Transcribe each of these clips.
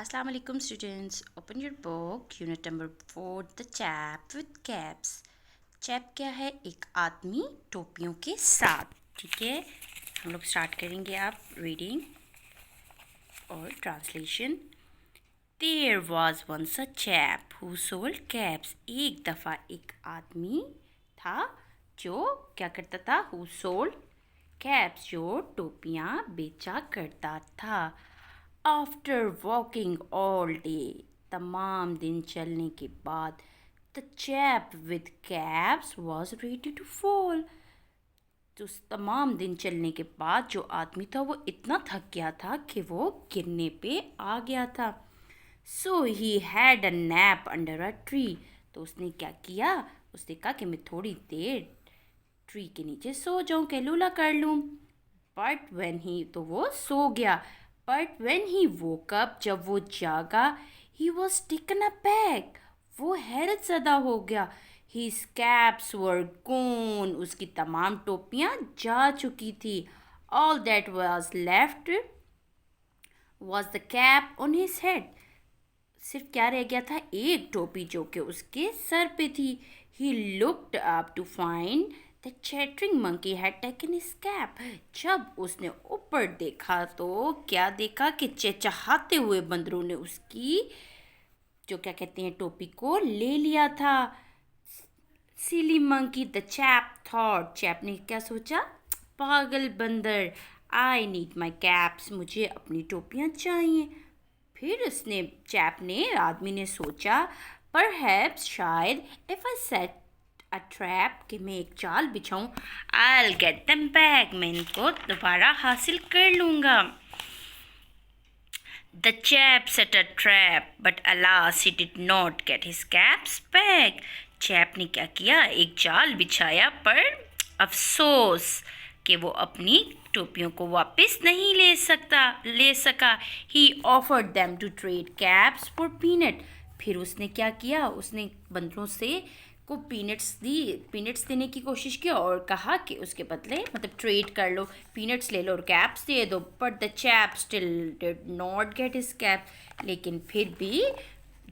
Assalamu alaikum students. Open your book, unit number 4, The Chap with Caps. Chap क्या है? एक आदमी टोपियों के साथ. ठीक है, हम लोग स्टार्ट करेंगे. आप रीडिंग और translation. There was once a chap who sold caps. एक दफ़ा एक आदमी था जो क्या करता था? Who sold caps, जो टोपियाँ बेचा करता था. आफ्टर वॉकिंग ऑल डे, तमाम दिन चलने के बाद, the chap with caps was ready to fall. तो तमाम दिन चलने के बाद जो आदमी था वो इतना थक गया था कि वो गिरने पे आ गया था. So he had a nap under a tree. तो उसने क्या किया? उसने कहा कि मैं थोड़ी देर ट्री के नीचे सो जाऊं, कहलूला कर लूं. बट व्हेन ही, तो वो सो गया. But when he woke up, जब वो जागा, ही वॉज टेकन अबैक. वो हैरत ज़दा हो गया. His caps were gone. उसकी तमाम टोपियाँ जा चुकी थी. All that was left was the cap on his head. सिर्फ क्या रह गया था? एक टोपी जो कि उसके सर पे थी. He looked up to find the chattering monkey had taken his cap. जब उसने ऊपर देखा तो क्या देखा कि चहचहाते हुए बंदरों ने उसकी जो क्या कहते हैं टोपी को ले लिया था. Silly monkey, the chap thought. Chap ने क्या सोचा? पागल बंदर. I need my caps. मुझे अपनी टोपियाँ चाहिए. फिर उसने चैप ने आदमी ने सोचा, परहैप्स शायद, if I set a trap, कि मैं एक जाल बिछाऊं, आई गेट देम बैक, मैं इनको दोबारा हासिल कर लूँगा. The chap set a trap, but alas, he did not get his caps back. Chap ने क्या किया? एक जाल बिछाया, पर अफसोस कि वो अपनी टोपियों को वापस नहीं ले सका. He offered them to trade caps for peanut. फिर उसने क्या किया? उसने बंदरों से को पीनट्स देने की कोशिश की और कहा कि उसके बदले मतलब ट्रेड कर लो, पीनट्स ले लो और कैप्स दे दो. But the chap still did not get his cap. लेकिन फिर भी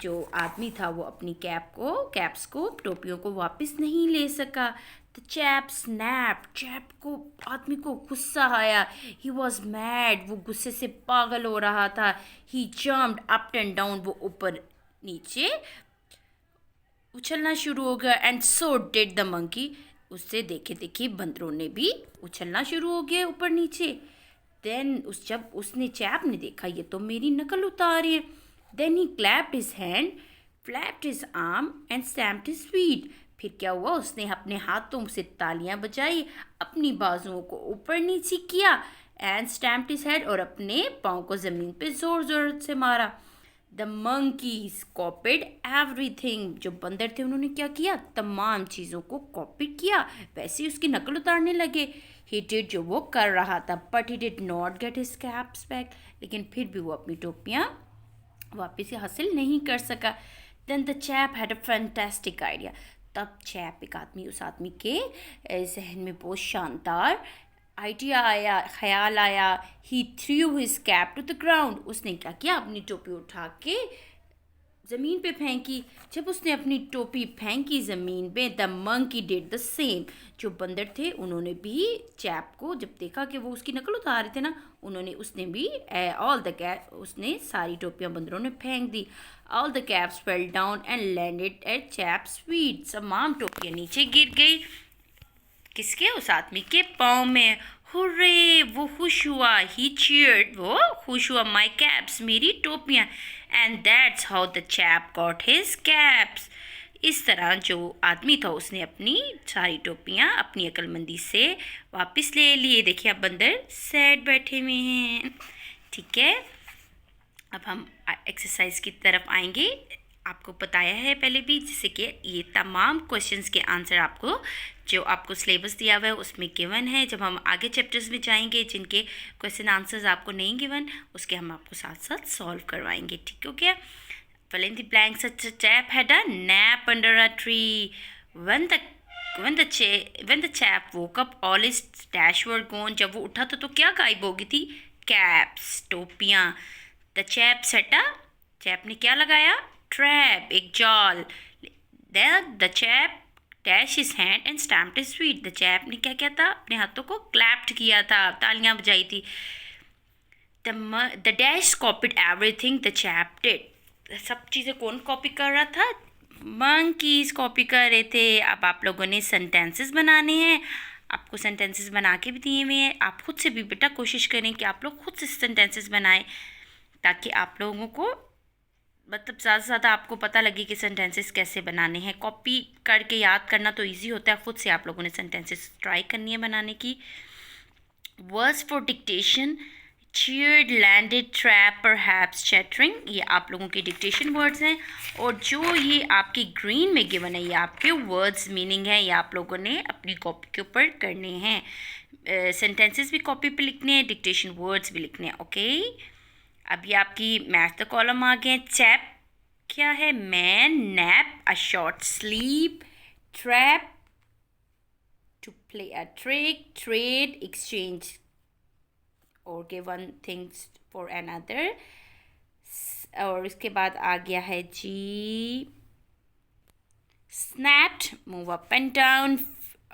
जो आदमी था वो अपनी कैप्स को टोपियों को वापस नहीं ले सका. The chap snap. चैप को आदमी को गुस्सा आया. He was mad. वो गुस्से से पागल हो रहा था. ही जम्प्ड अप एंड डाउन. वो ऊपर नीचे उछलना शुरू हो गया. And so did the monkey. उससे देखे देखे बंदरों ने भी उछलना शुरू हो गए ऊपर नीचे. देन जब उसने चैप ने देखा ये तो मेरी नकल उतार है. Then he clapped his hand, flapped his arm and stamped his feet. फिर क्या हुआ? उसने अपने हाथों से तालियां बजाई, अपनी बाजुओं को ऊपर नीचे किया, एंड स्टैम्प्ड हिज हेड, और अपने पाँव को ज़मीन पे ज़ोर ज़ोर से मारा. The monkeys copied everything. जो बंदर थे उन्होंने क्या किया? तमाम चीज़ों को कॉपी किया, वैसे ही उसकी नकल उतारने लगे. ही डिड, जो वो कर रहा था. But he did not get his caps back. लेकिन फिर भी वो अपनी टोपियाँ वापस हासिल नहीं कर सका. Then the chap had a fantastic idea. तब चैप उस आदमी के जहन में बहुत शानदार आइडिया आया, ख्याल आया. He threw his cap to the ground. उसने क्या किया? अपनी टोपी उठा के ज़मीन पे फेंकी. जब उसने अपनी टोपी फेंकी ज़मीन पे, the monkey did the same. जो बंदर थे उन्होंने भी चैप को जब देखा कि वो उसकी नकल उतार रहे थे ना, उसने भी उसने सारी टोपियाँ बंदरों ने फेंक दी. All the caps fell down and landed at chap's feet. तमाम टोपियाँ नीचे गिर गई. किसके? उस आदमी के पाँव में. हुर्रे, वो खुश हुआ. ही चीयर्ड, वो खुश हुआ. माई कैप्स, मेरी टोपियाँ. And that's how the chap got his caps. इस तरह जो आदमी था उसने अपनी सारी टोपियाँ अपनी अक्लमंदी से वापस ले लिए. देखिए आप बंदर सैड बैठे हुए हैं. ठीक है, अब हम एक्सरसाइज की तरफ आएंगे. आपको बताया है पहले भी, जैसे कि ये तमाम क्वेश्चंस के आंसर आपको जो आपको सिलेबस दिया हुआ है उसमें गिवन है. जब हम आगे चैप्टर्स में जाएंगे जिनके क्वेश्चन आंसर्स आपको नहीं गिवन, उसके हम आपको साथ साथ सॉल्व करवाएंगे. ठीक हो गया? fill in the blanks. Such a chap had a nap under a tree. When the chap woke up, all his stash were gone. जब वो उठा था तो क्या गायब हो गई थी? कैप्स, टोपियाँ. The chap set a chap ने क्या लगाया? ट्रैप, एक जाल। The chap dashed his hand and stamped his feet. The chap ने क्या किया था? अपने हाथों को क्लैप्ड किया था, तालियां बजाई थी। The dash copied everything the chap did. सब चीज़ें कौन कॉपी कर रहा था? मंकीज कॉपी कर रहे थे। अब आप लोगों ने सेंटेंसेस बनाने हैं। आपको सेंटेंसेस बना के भी दिए हुए हैं। आप खुद से भी बेटा कोशिश करें कि आप लोग खुद से सेंटेंसेस बनाएं, ताकि आप लोगों को मतलब ज़्यादा से ज़्यादा आपको पता लगे कि सेंटेंसेस कैसे बनाने हैं। कॉपी करके याद करना तो इजी होता है, खुद से आप लोगों ने सेंटेंसेस ट्राई करनी है बनाने की। Words for dictation: cheered, landed, trap, perhaps, chattering, ये आप लोगों के डिक्टेशन वर्ड्स हैं। और जो ये आपकी ग्रीन में गिवन है, ये आपके वर्ड्स मीनिंग है, ये आप लोगों ने अपनी कॉपी के ऊपर करने हैं। सेंटेंसेस भी कॉपी पे लिखने हैं, डिक्टेशन वर्ड्स भी लिखने हैं। ओके, अब ये आपकी मैथ द कॉलम आ गए। चैप क्या है? Man, nap, a short sleep, trap, to play a trick, trade, exchange और give one things for another. और इसके बाद आ गया है जी snapped, move up and down.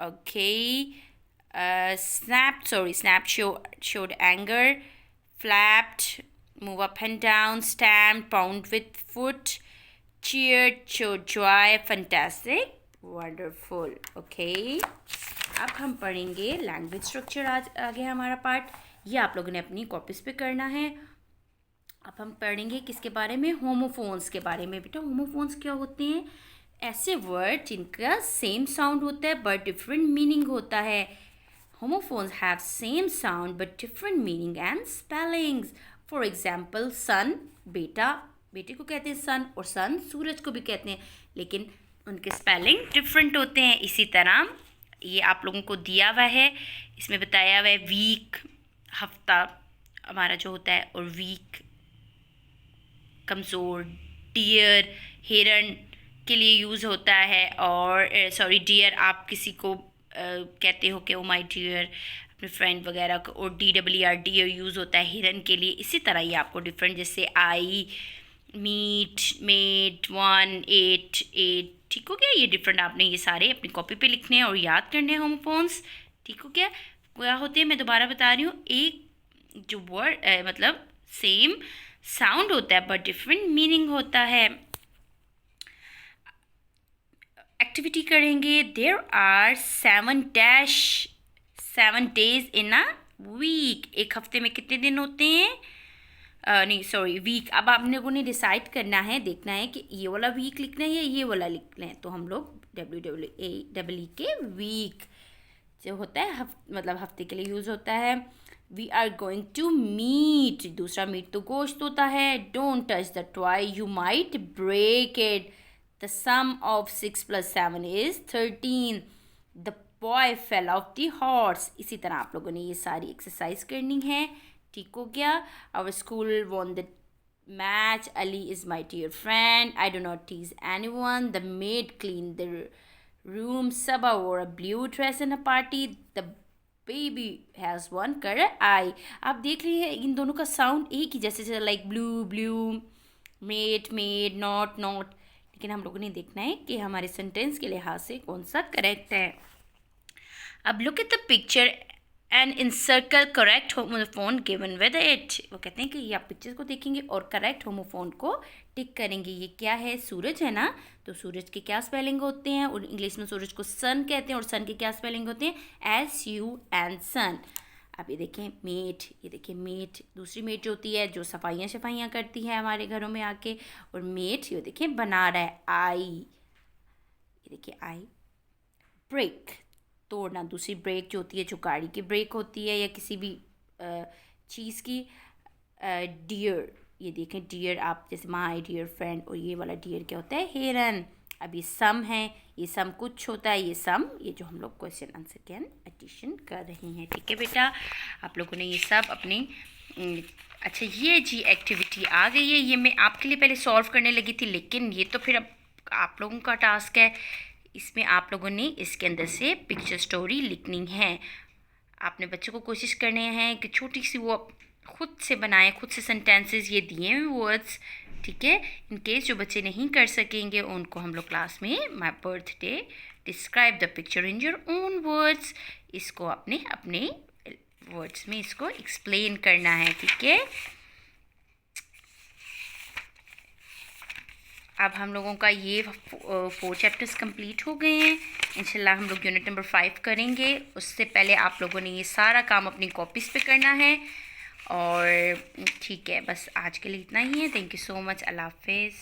Okay, snap showed anger, flapped, move up and down, stamped, pound with foot, cheered, showed joy, fantastic, wonderful. Okay, अब हम पढ़ेंगे लैंग्वेज स्ट्रक्चर। आज आ गया हमारा पार्ट, ये आप लोगों ने अपनी कॉपीज पे करना है। अब हम पढ़ेंगे किसके बारे में? होमोफोन्स के बारे में। बेटा होमोफोन्स क्या होते हैं? ऐसे वर्ड जिनका सेम साउंड होता है बट डिफरेंट मीनिंग होता है। Homophones have same sound but different meaning and spellings. For example son, बेटा, बेटे को कहते हैं सन, और सन सूरज को भी कहते हैं, लेकिन उनके स्पेलिंग डिफरेंट होते हैं। इसी तरह ये आप लोगों को दिया हुआ है, इसमें बताया हुआ है वीक, हफ्ता हमारा जो होता है, और वीक कमज़ोर। डियर हिरन के लिए यूज़ होता है, और सॉरी डियर आप किसी को कहते हो कि ओ माय डियर अपने फ्रेंड वगैरह को, और DER डियर यूज़ होता है हिरन के लिए। इसी तरह ये आपको डिफरेंट, जैसे आई, मीट, मेड, 1, 8, 8, ठीक हो गया। ये डिफरेंट आपने ये सारे अपनी कॉपी पे लिखने हैं और याद करने हैं होमोफोन्स, ठीक हो गया। क्या होते हैं मैं दोबारा बता रही हूँ, एक जो वर्ड मतलब सेम साउंड होता है बट डिफरेंट मीनिंग होता है। एक्टिविटी करेंगे। There are 7 days in a week. एक हफ्ते में कितने दिन होते हैं? नहीं सॉरी, वीक। अब आप लोगों ने डिसाइड करना है, देखना है कि ये वाला वीक लिखना है या ये वाला लिखना है। तो हम लोग WWE के वीक जो होता है मतलब हफ्ते के लिए यूज़ होता है। We are going to meet, दूसरा मीट तो गोश्त होता है। Don't touch the toy, you might break it. The sum of 6 + 7 is 13। The boy fell off the horse. इसी तरह आप लोगों ने ये सारी एक्सरसाइज करनी है, ठीक हो गया। Our school won the match, Ali is my dear friend, I do not tease any one, the maid clean the room, Saba wore a blue dress in a party, the baby has one color eye। आप देख रही है इन दोनों का sound एक ही जैसे, like blue blue, made made, not not. लेकिन हम लोगों ने देखना है कि हमारे सेंटेंस के लिहाज से कौन सा करेक्ट है। अब look at the picture and encircle correct homophone given with it. वो कहते हैं कि ये आप पिक्चर को देखेंगे और करेक्ट होमोफोन को टिक करेंगे। ये क्या है? सूरज है ना, तो सूरज के क्या स्पेलिंग होते हैं? और इंग्लिश में सूरज को सन कहते हैं, और सन के क्या स्पेलिंग होते हैं? SUN, सन। अब ये देखें मेट, ये देखिए मेट, दूसरी मेट जो होती है जो सफाइयाँ करती है हमारे घरों में आके, और मेट ये देखें बना रहा है आई, ये देखिए आई। ब्रेक, तोड़ना, दूसरी ब्रेक जो होती है जो गाड़ी की ब्रेक होती है या किसी भी चीज़ की। डियर, ये देखें डियर आप जैसे माय डियर फ्रेंड, और ये वाला डियर क्या होता है? हिरन। अब ये सम है, ये सम कुछ होता है, ये सम, ये जो हम लोग क्वेश्चन आंसर के एडिशन कर रहे हैं, ठीक है बेटा। आप लोगों ने ये सब अपनी अच्छा ये जी एक्टिविटी आ गई है, ये मैं आपके लिए पहले सॉल्व करने लगी थी, लेकिन ये तो फिर अब आप लोगों का टास्क है। इसमें आप लोगों ने इसके अंदर से पिक्चर स्टोरी लिखनी है। आपने बच्चों को कोशिश करने हैं कि छोटी सी वो खुद से बनाएं, खुद से सेंटेंसेस, ये दिए हुए वर्ड्स ठीक है। इन केस जो बच्चे नहीं कर सकेंगे उनको हम लोग क्लास में my birthday, describe the picture in your own words, इसको अपने अपने वर्ड्स में इसको एक्सप्लेन करना है, ठीक है। अब हम लोगों का ये 4 चैप्टर्स कंप्लीट हो गए हैं। इंशाल्लाह हम लोग यूनिट नंबर 5 करेंगे। उससे पहले आप लोगों ने ये सारा काम अपनी कॉपीज़ पे करना है। और ठीक है, बस आज के लिए इतना ही है। Thank you so much. अल्लाह हाफिज़।